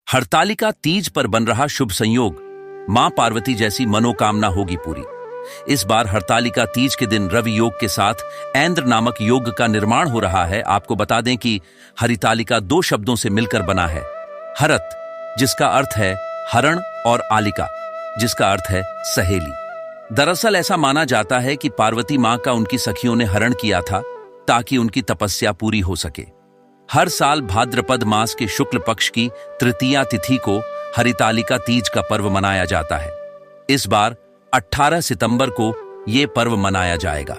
हरतालिका तीज पर बन रहा शुभ संयोग, मां पार्वती जैसी मनोकामना होगी पूरी। इस बार हरतालिका तीज के दिन रवि योग के साथ ऐंद्र नामक योग का निर्माण हो रहा है। आपको बता दें कि हरितालिका दो शब्दों से मिलकर बना है। हरत, जिसका अर्थ है हरण, और आलिका, जिसका अर्थ है सहेली। दरअसल ऐसा माना जाता है कि पार्वती मां का उनकी सखियों ने हरण किया था ताकि उनकी तपस्या पूरी हो सके। हर साल भाद्रपद मास के शुक्ल पक्ष की तृतीया तिथि को हरितालिका तीज का पर्व मनाया जाता है। इस बार 18 सितंबर को यह पर्व मनाया जाएगा।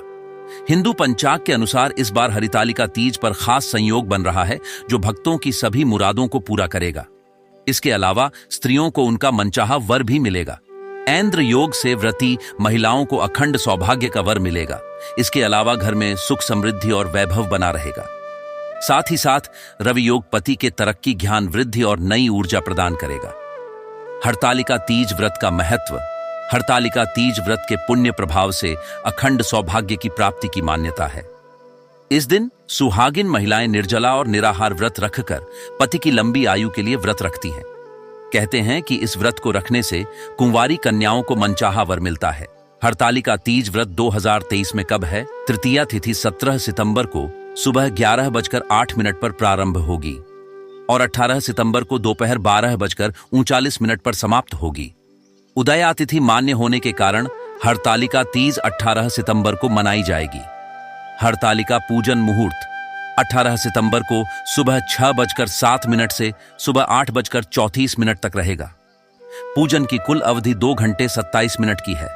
हिंदू पंचांग के अनुसार इस बार हरितालिका तीज पर खास संयोग बन रहा है जो भक्तों की सभी मुरादों को पूरा करेगा। इसके अलावा स्त्रियों को उनका मनचाहा वर भी मिलेगा। ऐंद्र योग से व्रती महिलाओं को अखंड सौभाग्य का वर मिलेगा। इसके अलावा घर में सुख समृद्धि और वैभव बना रहेगा। साथ ही साथ रवि योग पति के तरक्की, ज्ञान वृद्धि और नई ऊर्जा प्रदान करेगा। हरतालिका तीज व्रत का महत्व। हरतालिका तीज व्रत के पुण्य प्रभाव से अखंड सौभाग्य की प्राप्ति की मान्यता है। इस दिन सुहागिन महिलाएं निर्जला और निराहार व्रत रखकर पति की लंबी आयु के लिए व्रत रखती हैं। कहते हैं कि इस व्रत को रखने से कुंवारी कन्याओं को मनचाहा वर मिलता है। हरतालिका तीज व्रत 2023 में कब है? तृतीया तिथि 17 सितंबर को सुबह 11:08 पर प्रारंभ होगी और 18 सितंबर को दोपहर 12:39 पर समाप्त होगी। उदया तिथि मान्य होने के कारण हरतालिका तीज 18 सितंबर को मनाई जाएगी। हरतालिका पूजन मुहूर्त 18 सितंबर को सुबह 6:07 से सुबह 8:34 तक रहेगा। पूजन की कुल अवधि 2 घंटे 27 मिनट की है।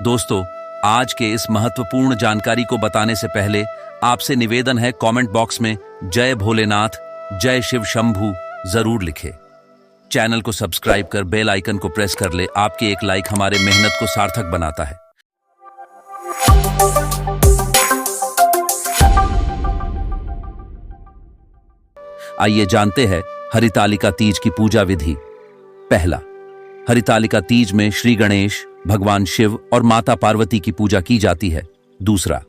दोस्तों, आज के इस महत्वपूर्ण जानकारी को बताने से पहले आपसे निवेदन है, कमेंट बॉक्स में जय भोलेनाथ, जय शिव शंभू जरूर लिखें। चैनल को सब्सक्राइब कर बेल आइकन को प्रेस कर ले। आपके एक लाइक हमारे मेहनत को सार्थक बनाता है। आइए जानते हैं हरितालिका तीज की पूजा विधि। पहला, हरितालिका तीज में श्री गणेश, भगवान शिव और माता पार्वती की पूजा की जाती है। दूसरा,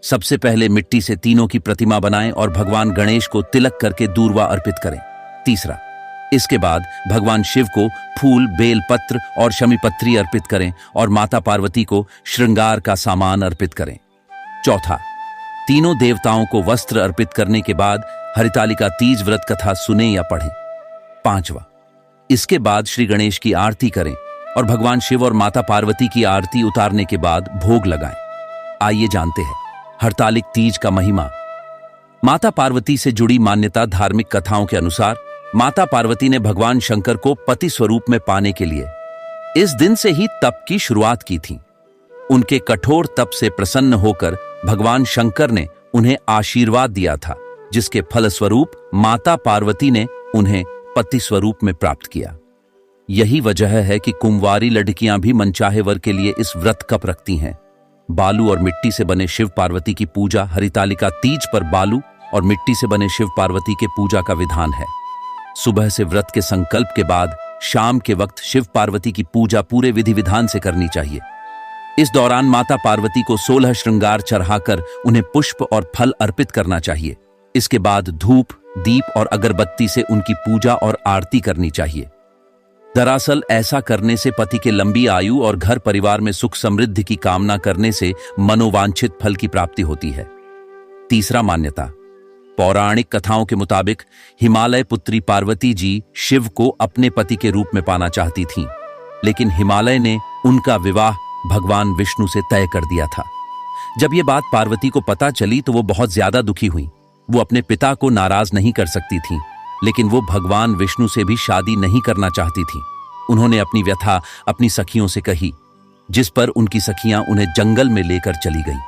सबसे पहले मिट्टी से तीनों की प्रतिमा बनाएं और भगवान गणेश को तिलक करके दूर्वा अर्पित करें। तीसरा, इसके बाद भगवान शिव को फूल, बेल पत्र और शमीपत्री अर्पित करें और माता पार्वती को श्रृंगार का सामान अर्पित करें। चौथा, तीनों देवताओं को वस्त्र अर्पित करने के बाद हरितालिका तीज व्रत कथा सुने या पढ़ें। पांचवा, इसके बाद श्री गणेश की आरती करें और भगवान शिव और माता पार्वती की आरती उतारने के बाद भोग लगाएं। आइए जानते हैं हरतालिक तीज का महिमा। माता पार्वती से जुड़ी मान्यता। धार्मिक कथाओं के अनुसार माता पार्वती ने भगवान शंकर को पति स्वरूप में पाने के लिए इस दिन से ही तप की शुरुआत की थी। उनके कठोर तप से प्रसन्न होकर भगवान शंकर ने उन्हें आशीर्वाद दिया था, जिसके फलस्वरूप माता पार्वती ने उन्हें पति स्वरूप में प्राप्त किया। यही वजह है कि कुंवारी लड़कियां भी मनचाहे वर के लिए इस व्रत कप रखती हैं। बालू और मिट्टी से बने शिव पार्वती की पूजा। हरितालिका तीज पर बालू और मिट्टी से बने शिव पार्वती के पूजा का विधान है। सुबह से व्रत के संकल्प के बाद शाम के वक्त शिव पार्वती की पूजा पूरे विधि विधान से करनी चाहिए। इस दौरान माता पार्वती को 16 श्रृंगार चढ़ाकर उन्हें पुष्प और फल अर्पित करना चाहिए। इसके बाद धूप, दीप और अगरबत्ती से उनकी पूजा और आरती करनी चाहिए। दरअसल ऐसा करने से पति के लंबी आयु और घर परिवार में सुख समृद्धि की कामना करने से मनोवांछित फल की प्राप्ति होती है। तीसरा, मान्यता। पौराणिक कथाओं के मुताबिक हिमालय पुत्री पार्वती जी शिव को अपने पति के रूप में पाना चाहती थीं, लेकिन हिमालय ने उनका विवाह भगवान विष्णु से तय कर दिया था। जब ये बात पार्वती को पता चली तो वो बहुत ज्यादा दुखी हुई। वो अपने पिता को नाराज नहीं कर सकती थीं, लेकिन वो भगवान विष्णु से भी शादी नहीं करना चाहती थीं। उन्होंने अपनी व्यथा अपनी सखियों से कही, जिस पर उनकी सखियां उन्हें जंगल में लेकर चली गईं,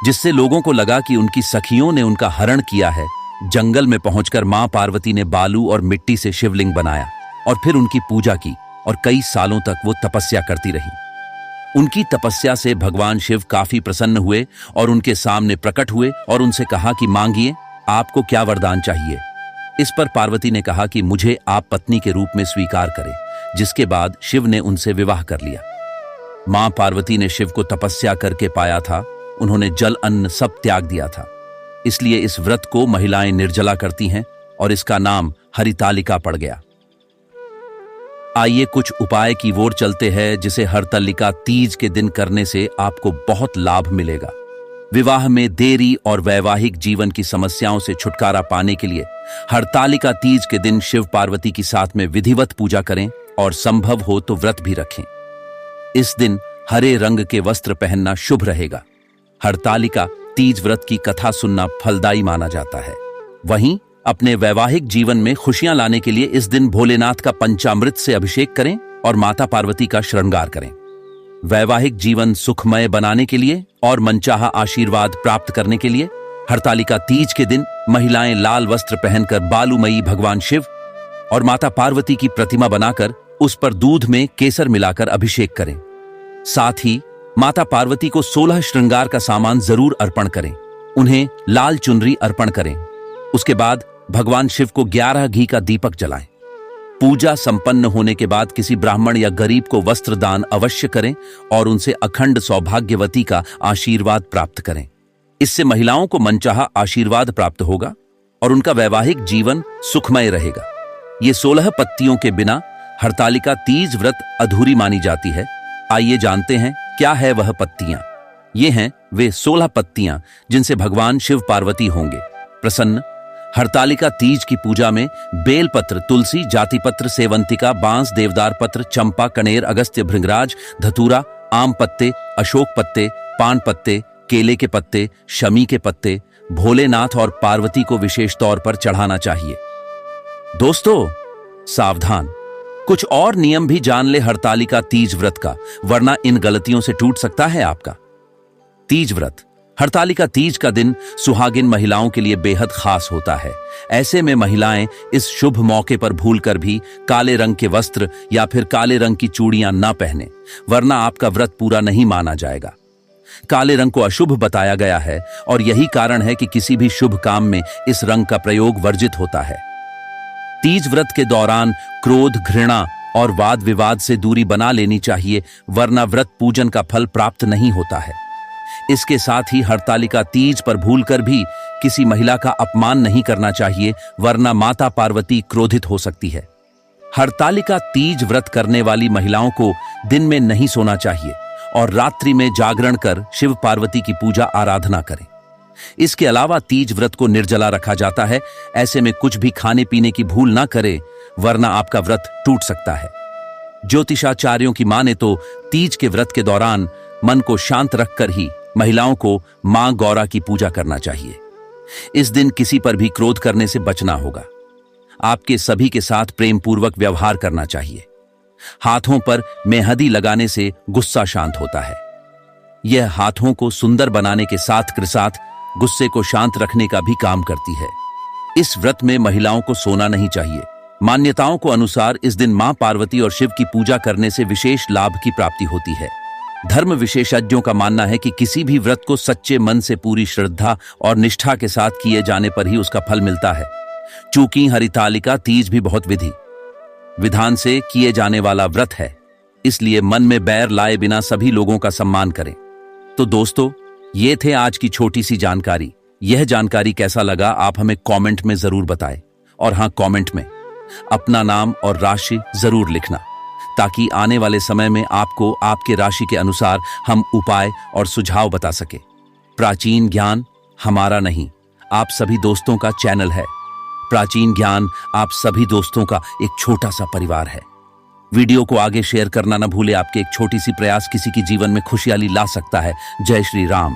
जिससे लोगों को लगा कि उनकी सखियों ने उनका हरण किया है। जंगल में पहुंचकर मां पार्वती ने बालू और मिट्टी से शिवलिंग बनाया और फिर उनकी पूजा की और कई सालों तक वो तपस्या करती रही। उनकी तपस्या से भगवान शिव काफी प्रसन्न हुए और उनके सामने प्रकट हुए और उनसे कहा कि मांगिए, आपको क्या वरदान चाहिए। इस पर पार्वती ने कहा कि मुझे आप पत्नी के रूप में स्वीकार करें, जिसके बाद शिव ने उनसे विवाह कर लिया। मां पार्वती ने शिव को तपस्या करके पाया था। उन्होंने जल, अन्न सब त्याग दिया था। इसलिए इस व्रत को महिलाएं निर्जला करती हैं और इसका नाम हरितालिका पड़ गया। आइए कुछ उपाय की ओर चलते हैं जिसे हरतालिका तीज के दिन करने से आपको बहुत लाभ मिलेगा। विवाह में देरी और वैवाहिक जीवन की समस्याओं से छुटकारा पाने के लिए हरतालिका तीज के दिन शिव पार्वती की साथ में विधिवत पूजा करें और संभव हो तो व्रत भी रखें। इस दिन हरे रंग के वस्त्र पहनना शुभ रहेगा। हरतालिका तीज व्रत की कथा सुनना फलदायी माना जाता है। वहीं अपने वैवाहिक जीवन में खुशियां लाने के लिए इस दिन भोलेनाथ का पंचामृत से अभिषेक करें और माता पार्वती का श्रृंगार करें। वैवाहिक जीवन सुखमय बनाने के लिए और मनचाहा आशीर्वाद प्राप्त करने के लिए हरतालिका तीज के दिन महिलाएं लाल वस्त्र पहनकर बालूमयी भगवान शिव और माता पार्वती की प्रतिमा बनाकर उस पर दूध में केसर मिलाकर अभिषेक करें। साथ ही माता पार्वती को 16 श्रृंगार का सामान जरूर अर्पण करें। उन्हें लाल चुनरी अर्पण करें। उसके बाद भगवान शिव को 11 घी का दीपक जलाएं। पूजा संपन्न होने के बाद किसी ब्राह्मण या गरीब को वस्त्र दान अवश्य करें और उनसे अखंड सौभाग्यवती का आशीर्वाद प्राप्त करें। इससे महिलाओं को मनचाहा आशीर्वाद प्राप्त होगा और उनका वैवाहिक जीवन सुखमय रहेगा। ये 16 पत्तियों के बिना हरतालिका तीज व्रत अधूरी मानी जाती है। आइए जानते हैं क्या है वह पत्तियां। ये हैं वे 16 पत्तियां जिनसे भगवान शिव पार्वती होंगे प्रसन्न। हरतालिका तीज की पूजा में बेलपत्र, तुलसी, जातिपत्र, सेवंतिका, बांस, देवदार पत्र, चंपा, कनेर, अगस्त्य, भृंगराज, धतूरा, आम पत्ते, अशोक पत्ते, पान पत्ते, केले के पत्ते, शमी के पत्ते भोलेनाथ और पार्वती को विशेष तौर पर चढ़ाना चाहिए। दोस्तों सावधान, कुछ और नियम भी जान ले हरतालिका तीज व्रत का, वरना इन गलतियों से टूट सकता है आपका तीज व्रत। हरतालिका तीज का दिन सुहागिन महिलाओं के लिए बेहद खास होता है। ऐसे में महिलाएं इस शुभ मौके पर भूलकर भी काले रंग के वस्त्र या फिर काले रंग की चूड़ियां न पहने, वरना आपका व्रत पूरा नहीं माना जाएगा। काले रंग को अशुभ बताया गया है और यही कारण है कि किसी भी शुभ काम में इस रंग का प्रयोग वर्जित होता है। तीज व्रत के दौरान क्रोध, घृणा और वाद विवाद से दूरी बना लेनी चाहिए, वरना व्रत पूजन का फल प्राप्त नहीं होता है। इसके साथ ही हरतालिका तीज पर भूलकर भी किसी महिला का अपमान नहीं करना चाहिए, वरना माता पार्वती क्रोधित हो सकती है। हरतालिका तीज व्रत करने वाली महिलाओं को दिन में नहीं सोना चाहिए और रात्रि में जागरण कर शिव पार्वती की पूजा आराधना करें। इसके अलावा तीज व्रत को निर्जला रखा जाता है। ऐसे में कुछ भी खाने पीने की भूल ना करें, वरना आपका व्रत टूट सकता है। ज्योतिषाचार्यों की माने तो तीज के व्रत के दौरान मन को शांत रखकर ही महिलाओं को मां गौरा की पूजा करना चाहिए। इस दिन किसी पर भी क्रोध करने से बचना होगा। आपके सभी के साथ प्रेम पूर्वक व्यवहार करना चाहिए। हाथों पर मेहंदी लगाने से गुस्सा शांत होता है। यह हाथों को सुंदर बनाने के साथ गुस्से को शांत रखने का भी काम करती है। इस व्रत में महिलाओं को सोना नहीं चाहिए। मान्यताओं को अनुसार इस दिन मां पार्वती और शिव की पूजा करने से विशेष लाभ की प्राप्ति होती है। धर्म विशेषज्ञों का मानना है कि किसी भी व्रत को सच्चे मन से पूरी श्रद्धा और निष्ठा के साथ किए जाने पर ही उसका फल मिलता है। चूंकि हरितालिका तीज भी बहुत विधि विधान से किए जाने वाला व्रत है, इसलिए मन में बैर लाए बिना सभी लोगों का सम्मान करें। तो दोस्तों, ये थे आज की छोटी सी जानकारी। यह जानकारी कैसा लगा आप हमें कमेंट में जरूर बताएं। और हाँ, कमेंट में अपना नाम और राशि जरूर लिखना, ताकि आने वाले समय में आपको आपके राशि के अनुसार हम उपाय और सुझाव बता सके। प्राचीन ज्ञान हमारा नहीं, आप सभी दोस्तों का चैनल है। प्राचीन ज्ञान आप सभी दोस्तों का एक छोटा सा परिवार है। वीडियो को आगे शेयर करना न भूले। आपके एक छोटी सी प्रयास किसी की जीवन में खुशहाली ला सकता है। जय श्री राम।